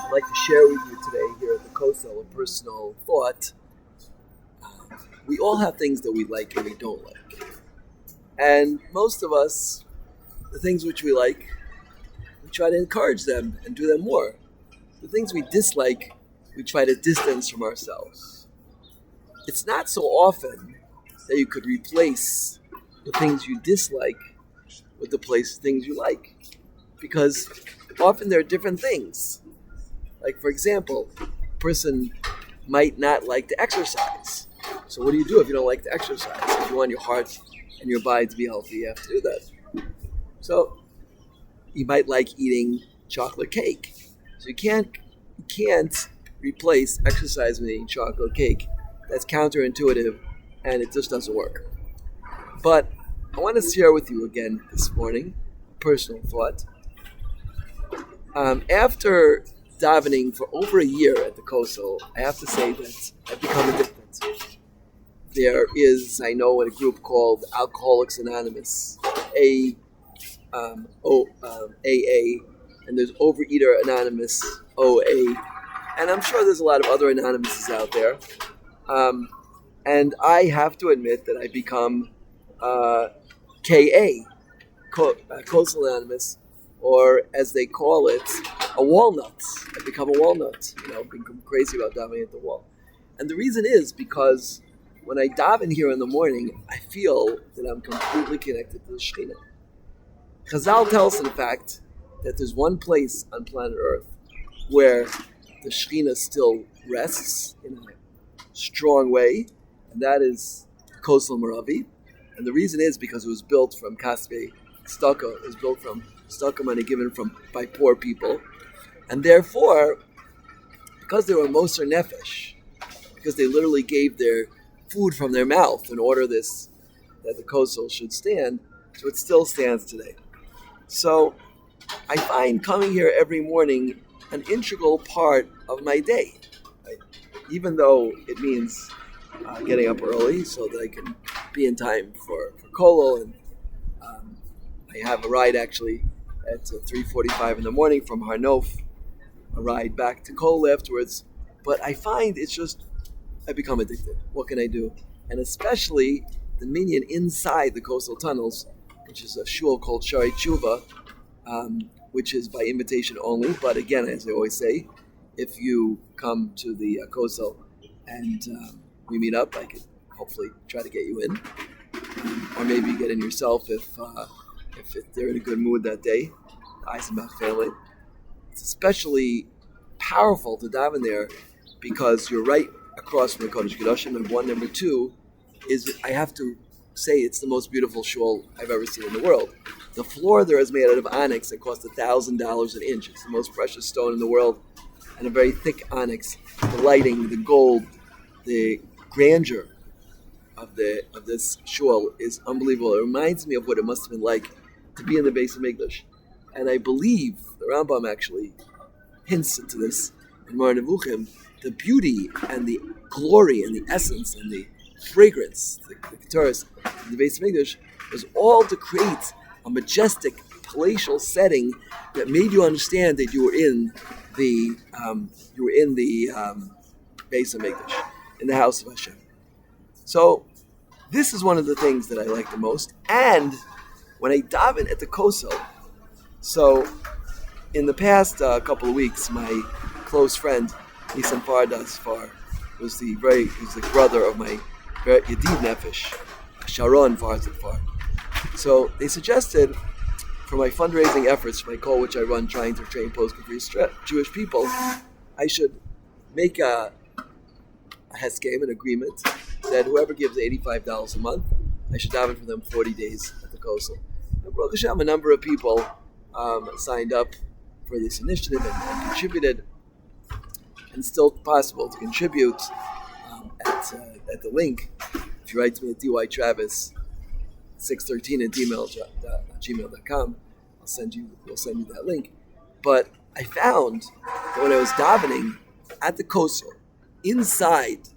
I'd like to share with you today here at the Kosel a personal thought. We all have things that we like and we don't like. And most of us, the things which we like, we try to encourage them and do them more. The things we dislike, we try to distance from ourselves. It's not so often that you could replace the things you dislike with the things you like. Because often they're different things. Like, for example, a person might not like to exercise. So what do you do if you don't like to exercise? If you want your heart and your body to be healthy, you have to do that. So you might like eating chocolate cake. So you can't replace exercise with eating chocolate cake. That's counterintuitive and it just doesn't work. But I want to share with you again this morning a personal thought. After davening for over a year at the Kosel, I have to say that I've become addicted. There is, I know, a group called Alcoholics Anonymous, AA, and there's Overeater Anonymous, OA, and I'm sure there's a lot of other anonymouses out there. And I have to admit that I become KA, Kosel Anonymous, or as they call it, a walnut. I become a walnut, become crazy about davening at the wall. And the reason is because when I daven here in the morning, I feel that I'm completely connected to the Shekhinah. Chazal tells us, in fact, that there's one place on planet Earth where the Shekhinah still rests in a strong way, and that is Kosel Maravi. And the reason is because it was built from Kasvei Stucco. It was built from stucco money given by poor people. And therefore, because they were Moser Nefesh, because they literally gave their food from their mouth in order that the Kosel should stand, so it still stands today. So I find coming here every morning an integral part of my day, right? Even though it means getting up early so that I can be in time for Kolel, and I have a ride actually at 3:45 in the morning from Harnof, a ride back to Kolel afterwards. But I find I become addicted. What can I do? And especially the minyan inside the coastal tunnels, which is a shul called Shari Tshuva, which is by invitation only. But again, as I always say, if you come to the coastal and we meet up, I could hopefully try to get you in, or maybe get in yourself if they're in a good mood that day. The Eisenbach family. It's especially powerful to daven there because you're right across from the Kodesh Kedoshim. Number one. Number two is I have to say it's the most beautiful shul I've ever seen in the world. The floor there is made out of onyx that costs $1,000 an inch. It's the most precious stone in the world, and a very thick onyx. The lighting, the gold, the grandeur of this shul is unbelievable. It reminds me of what it must have been like to be in the base of Mikdash. And I believe the Rambam actually hints into this in Mar Nevuchim, the beauty and the glory and the essence and the fragrance, the Keturas, in the base of Mikdash was all to create a majestic, palatial setting that made you understand that you were in the base of Mikdash, in the house of Hashem. So this is one of the things that I like the most. And when I daven at the Kosel, so in the past couple of weeks, my close friend Nisan Far was the brother of my Yedid Nefesh, Sharon Far. So they suggested for my fundraising efforts, my call which I run trying to train post-converted Jewish people, I should make a heskem, an agreement, that whoever gives $85 a month, I should daven for them 40 days at the Kosel. And Baruch Hashem, a number of people signed up for this initiative and contributed, and still possible to contribute at the link. If you write to me at dytravis613 at gmail.com, we'll send you that link. But I found that when I was davening at the Kosel, inside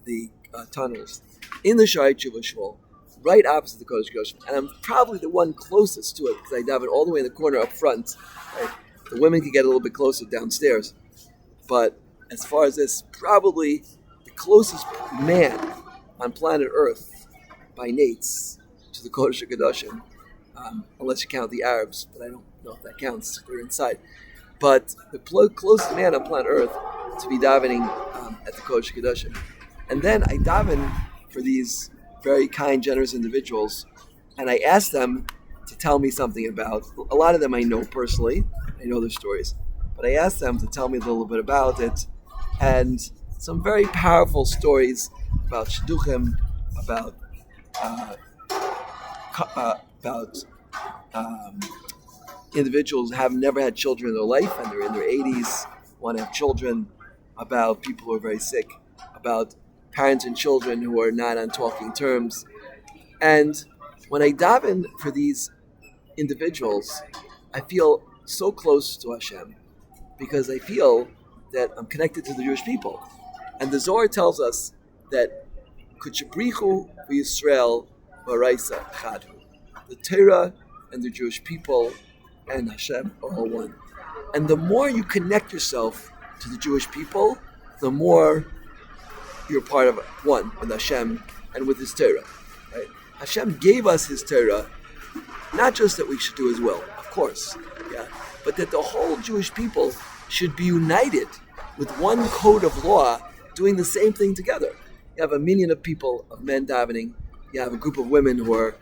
the tunnels, in the Shari Tshuva shul, right opposite the Kodesh Kedoshim, and I'm probably the one closest to it because I daven all the way in the corner up front. Right? The women can get a little bit closer downstairs. But as far as this, probably the closest man on planet Earth by Nates to the Kodesh HaKadoshim, unless you count the Arabs, but I don't know if that counts. They're inside. But the closest man on planet Earth to be davening at the Kodesh HaKadoshim. And then I daven for these very kind, generous individuals, and I ask them to tell me something about. A lot of them I know personally. I know their stories. But I asked them to tell me a little bit about it, and some very powerful stories about shidduchim, about individuals who have never had children in their life and they're in their 80s, want to have children, about people who are very sick, about parents and children who are not on talking terms. And when I daven for these individuals, I feel so close to Hashem because I feel that I'm connected to the Jewish people. And the Zohar tells us that Kuchabrichu v'Yisrael v'Raisa Chadu. The Torah and the Jewish people and Hashem are all one. And the more you connect yourself to the Jewish people, the more you're part of one with Hashem and with His Torah. Right? Hashem gave us His Torah, not just that we should do His will, of course, but that the whole Jewish people should be united with one code of law, doing the same thing together. You have a million of people, of men davening. You have a group of women who are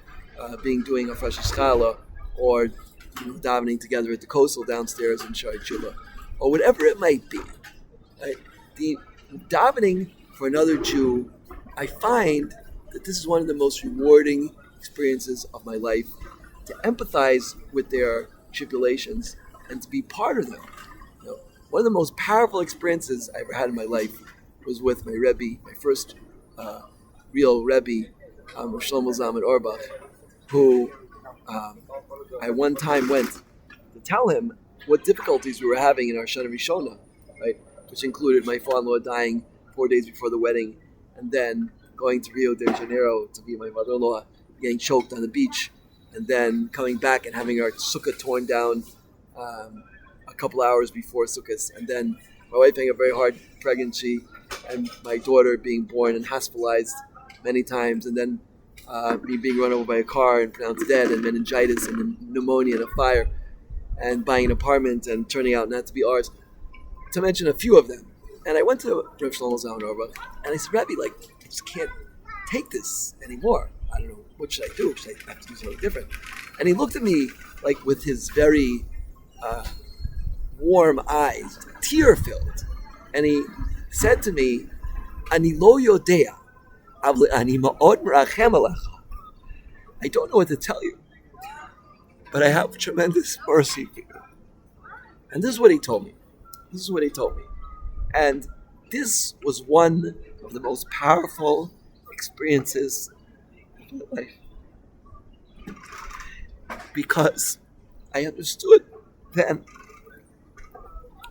doing a fresh challah, or davening together at the coastal downstairs in Shari Tshuva, or whatever it might be. Right? The davening for another Jew, I find that this is one of the most rewarding experiences of my life, to empathize with their tribulations and to be part of them. One of the most powerful experiences I ever had in my life was with my Rebbe, my first real Rebbe, Shlomo Zalman Auerbach, who I one time went to tell him what difficulties we were having in our Shana Rishona, right? Which included my father-in-law dying 4 days before the wedding, and then going to Rio de Janeiro to be my mother-in-law, getting choked on the beach, and then coming back and having our sukkah torn down a couple hours before Sukkot, and then my wife having a very hard pregnancy, and my daughter being born and hospitalized many times, and then me being run over by a car and pronounced dead, and meningitis and pneumonia and a fire, and buying an apartment and turning out not to be ours, to mention a few of them. And I went to Rav Shlomo Zalman Auerbach, and I said, Rabbi, I just can't take this anymore. I don't know, what should I do? Should I have to do something different? And he looked at me with his very warm eyes, tear-filled, and he said to me, Ani lo yodea, avle ani ma'od merachem alecha. I don't know what to tell you, but I have tremendous mercy for you. And this is what he told me. And this was one of the most powerful experiences of my life, because I understood then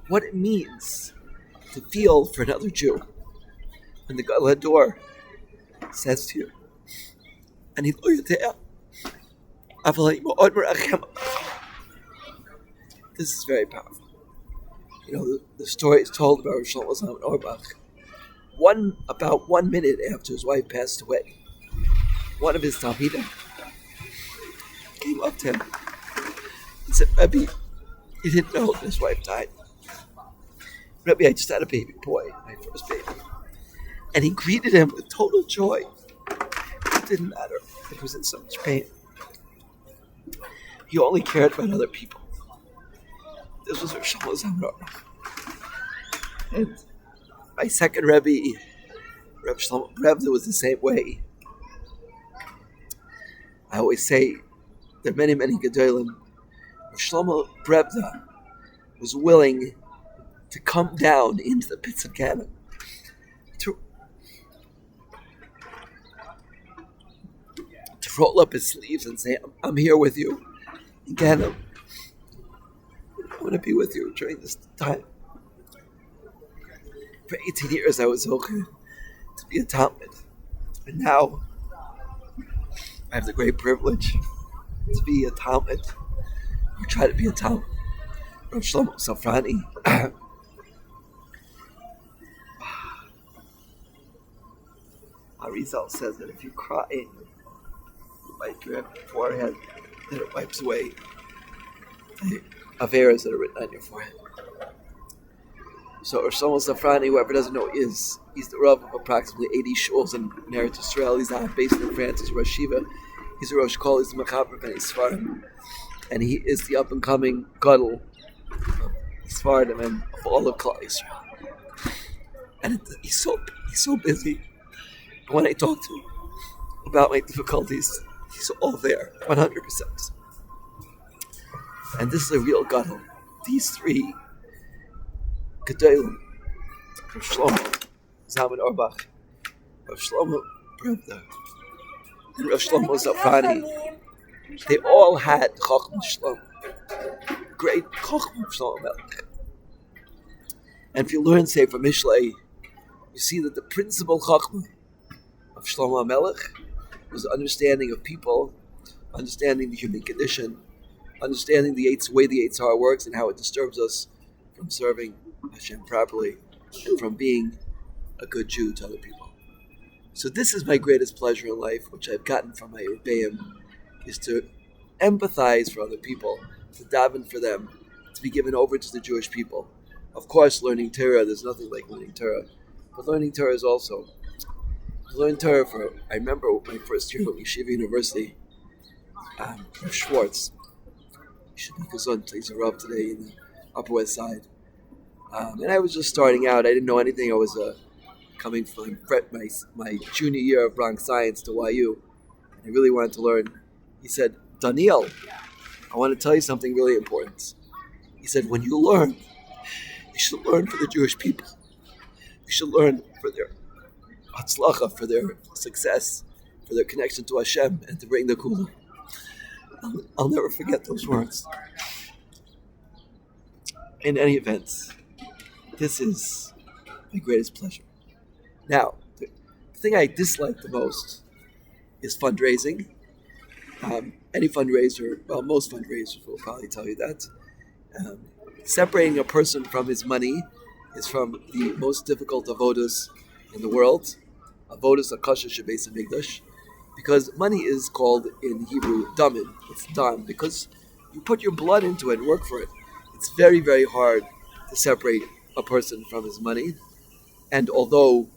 what it means to feel for another Jew when the Gadol Hador says to you, "Ani lo yodea, aval ani ma'od merachem." This is very powerful. The story is told about Shlomo Zalman Auerbach. About 1 minute after his wife passed away, one of his talmidim came up to him and said, Rebbe, he didn't know that his wife died. Rebbe, I just had a baby boy, my first baby. And he greeted him with total joy. It didn't matter. He was in so much pain. He only cared about other people. This was Shlomo Zalman Auerbach. And my second Rebbe, Reb Shlomo Brevda, was the same way. I always say there are many, many Gedolim. Shlomo Brevda was willing to come down into the pits of Gehenna to roll up his sleeves and say, I'm here with you in Gehenna. I want to be with you during this time. For 18 years I was okay to be a Talmud. And now I have the great privilege to be a Talmud, or try to be a Talmud. Rav Shlomo Zafrani Arizal says that if you cry, you wipe your forehead, then it wipes away the averas that are written on your forehead. So Shlomo Zafrani, whoever doesn't know, he's the Rav of approximately 80 shuls in Eretz Yisrael. He's not based in France. He's Rosh Shiva. He's a Rosh Kol. He's a Mechaber Ben Sfarim, and he is the up and coming Gadol of Sfarim and of all of Klal Yisrael. And he's so busy. But when I talk to him about my difficulties, he's all there, 100%. And this is a real Gadol. These three Gedolim, Rav Shlomo, Zalman Auerbach, Rav Shlomo, Brevda, and Rav Shlomo Zafrani, they all had Chochmah Shlomo, great Chochmah Shlomo Melech. And if you learn Sefer Mishlei, you see that the principal Chochmah of Shlomo Melech was understanding of people, understanding the human condition, understanding the way the Yetzer Hara works and how it disturbs us from serving Hashem properly and from being a good Jew to other people. So this is my greatest pleasure in life, which I've gotten from my Rebbeim, is to empathize for other people, to daven for them, to be given over to the Jewish people. Of course, learning Torah, there's nothing like learning Torah, but learning Torah is also. I remember my first year at Yeshiva University, Schwartz, he should be gesund, he's a Rav today in the Upper West Side. And I was just starting out. I didn't know anything. I was coming from my junior year of Bronx Science to YU. And I really wanted to learn. He said, Daniel, I want to tell you something really important. He said, when you learn, you should learn for the Jewish people. You should learn for their hatzlacha, for their success, for their connection to Hashem, and to bring the kula. I'll never forget those words. In any event, this is my greatest pleasure. Now, the thing I dislike the most is fundraising. Any fundraiser, well, most fundraisers will probably tell you that. Separating a person from his money is from the most difficult avodas in the world. Avodas akasha shebeis hamikdash, because money is called in Hebrew damin. It's dam because you put your blood into it and work for it. It's very, very hard to separate a person from his money. And although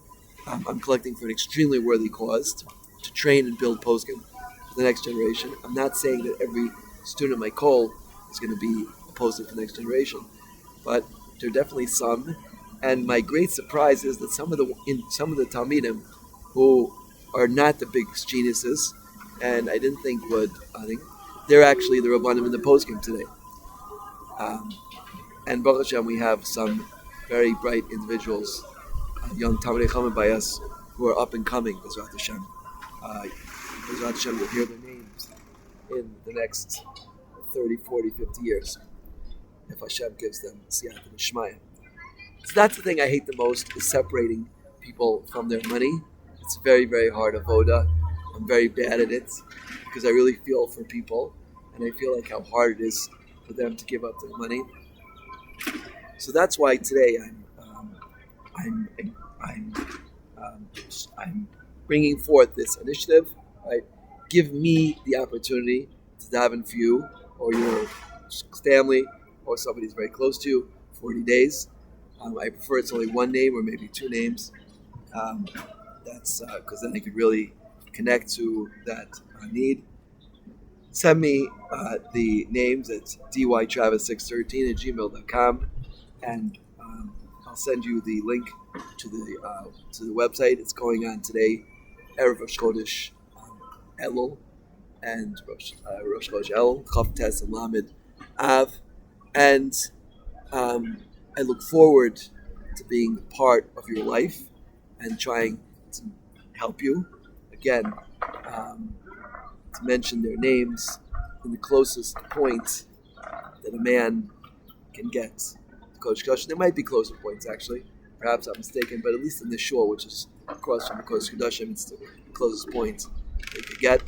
I'm collecting for an extremely worthy cause to train and build poskim for the next generation, I'm not saying that every student of my kol is going to be a poskim for the next generation, but there are definitely some. And my great surprise is that some of the Talmidim who are not the biggest geniuses, and I didn't think would, they're actually the Rabbanim in the poskim today. And Baruch Hashem, we have some very bright individuals, young Talmidei Chacham by us, who are up and coming, Bezrat Hashem. Bezrat Hashem, will hear their names in the next 30, 40, 50 years, if Hashem gives them Siyata Nishmaya. So that's the thing I hate the most, is separating people from their money. It's very, very hard avoda. I'm very bad at it, because I really feel for people, and I feel like how hard it is for them to give up their money. So that's why today I'm bringing forth this initiative. Right, give me the opportunity to daven for you or your family or somebody who's very close to you. 40 days. I prefer it's only one name or maybe two names. That's because then I could really connect to that need. Send me the names at dytravis613@gmail.com, and I'll send you the link to the website. It's going on today, Erev Rosh Chodesh Elul, and Rosh Chodesh Elul, Chav Tes and Lamed Av, and I look forward to being part of your life and trying to help you. Again, to mention their names in the closest point that a man can get to Kodesh Kodashim. There might be closer points, actually. Perhaps I'm mistaken, but at least in this shul, which is across from the Kodesh Kodashim, it's the closest point they could get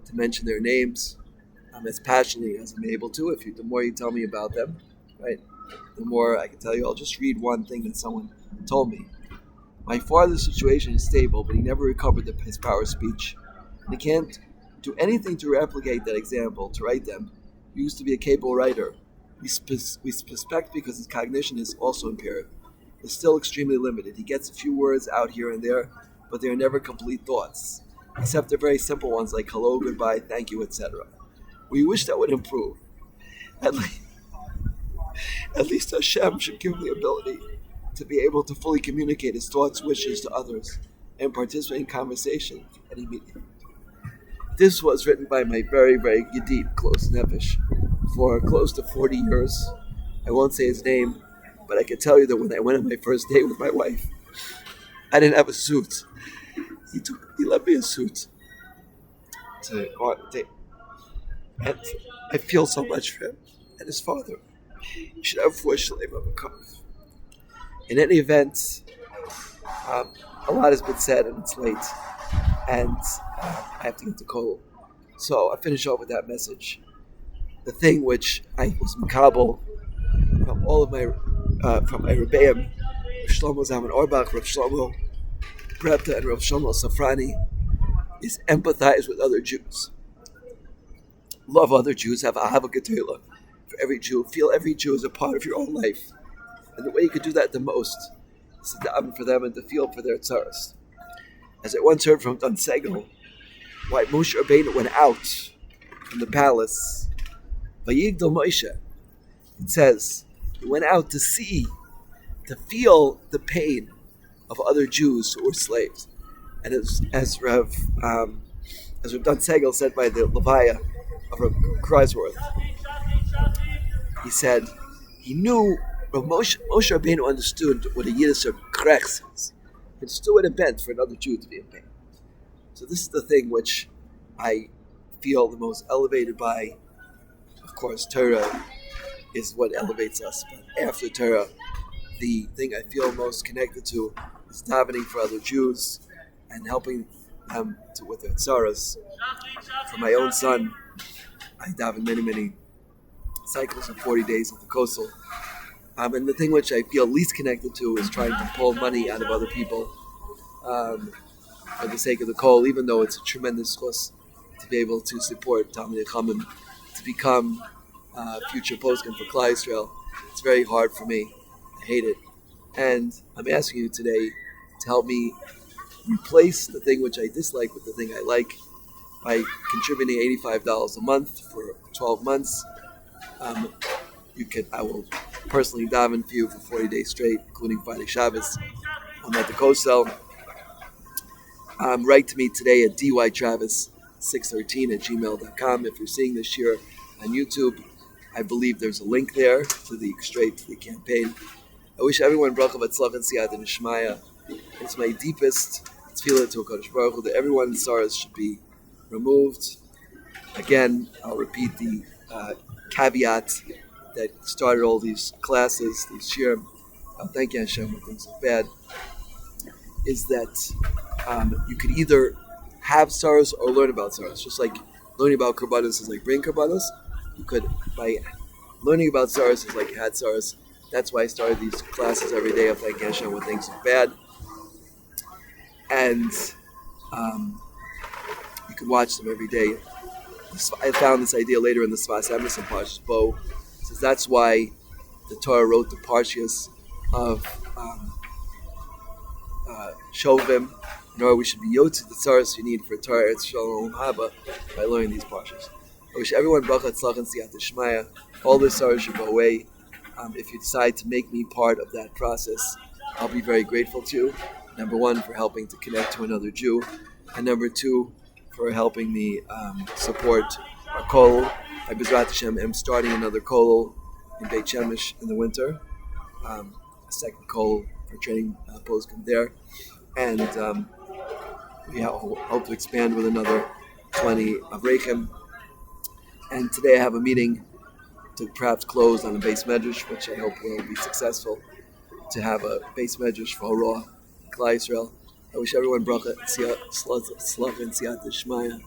to mention their names as passionately as I'm able to. The more you tell me about them, right, the more I can tell you. I'll just read one thing that someone told me. My father's situation is stable, but he never recovered his power of speech. And he can't do anything to replicate that example, to write them. He used to be a capable writer. We suspect because his cognition is also impaired. It's still extremely limited. He gets a few words out here and there, but they are never complete thoughts, except the very simple ones like hello, goodbye, thank you, etc. We wish that would improve. At least, at least Hashem should give him the ability to be able to fully communicate his thoughts, wishes to others, and participate in conversation at any meeting. This was written by my very, very Yedid, close Nefesh, for close to 40 years. I won't say his name, but I can tell you that when I went on my first date with my wife, I didn't have a suit. He lent me a suit to go on a date. And I feel so much for him and his father. You should have wished Shlomo Makov. In any event, a lot has been said and it's late, and I have to get to Kol. So I finish off with that message. The thing which I was makabel from all of my from my Rebbeim, Shlomo Zalman Auerbach, Rav Shlomo Brevda, and Rav Shlomo Zafrani, is empathize with other Jews. Love other Jews, have ahava gedela for every Jew. Feel every Jew as a part of your own life. And the way you could do that the most is to daven for them and to feel for their tzaras. As I once heard from Dan Segel, why Moshe Rabbeinu went out from the palace, Vayigdal Moshe, it says, he went out to see, to feel the pain of other Jews who were slaves. And as Rav Dan Segel said by the Levaya of Rav Kreisworth, he said he knew Rav Moshe Rabbeinu understood what a Yiddish krech is. He understood what it meant for another Jew to be in pain. So this is the thing which I feel the most elevated by. Of course, Torah is what elevates us. But after Torah, the thing I feel most connected to is davening for other Jews and helping them with their tzaras. For my own son, I daven many cycles of 40 days of the Kosel. And the thing which I feel least connected to is trying to pull money out of other people for the sake of the Kol, even though it's a tremendous cost to be able to support Talmidei Chachamim, to become future poskim for Klal Yisrael. It's very hard for me. I hate it. And I'm asking you today to help me replace the thing which I dislike with the thing I like by contributing $85 a month for 12 months. I will personally daven for you for 40 days straight, including Friday Shabbos. I'm at the Kosel. Write to me today at dytravis613@gmail.com. If you're seeing this here on YouTube, I believe there's a link there to the campaign. I wish everyone bracha v'tzlach and siyata nishmaya. It's my deepest tefillah to HaKadosh Baruch Hu that everyone's sorrows should be removed. Again, I'll repeat the caveat that started all these classes, these shirim. Thank you, Hashem, when things look bad. Is that you could either have sorrows or learn about sorrows. Just like learning about karbanos is like bring karbanos. You could, by learning about sorrows is like had sorrows. That's why I started these classes every day of Thank you, Hashem, when things look bad. And you can watch them every day. I found this idea later in the Svas Emerson Parshas Bo. It says that's why the Torah wrote the Parshas of Shovim. In order we should be yotzi the tzaras you need for Torah Eretz Shalom Haba by learning these Parshas. I wish everyone bracha tzlach and siyata shmaya. All the tzaras should go away. If you decide to make me part of that process, I'll be very grateful to you. Number one, for helping to connect to another Jew, and number two, for helping me support our kol. I Bezrat Hashem am starting another kol in Beit Shemesh in the winter, a second kol for training poskim there, and we hope to expand with another 20 Avreichim. And today I have a meeting to perhaps close on a base medrash, which I hope will be successful, to have a base medrash for Horoah, Klal Yisrael. I wish everyone bracha, slav and siyata shmaya,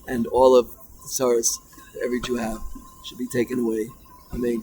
and all of the tzaras that every Jew have should be taken away. Amen.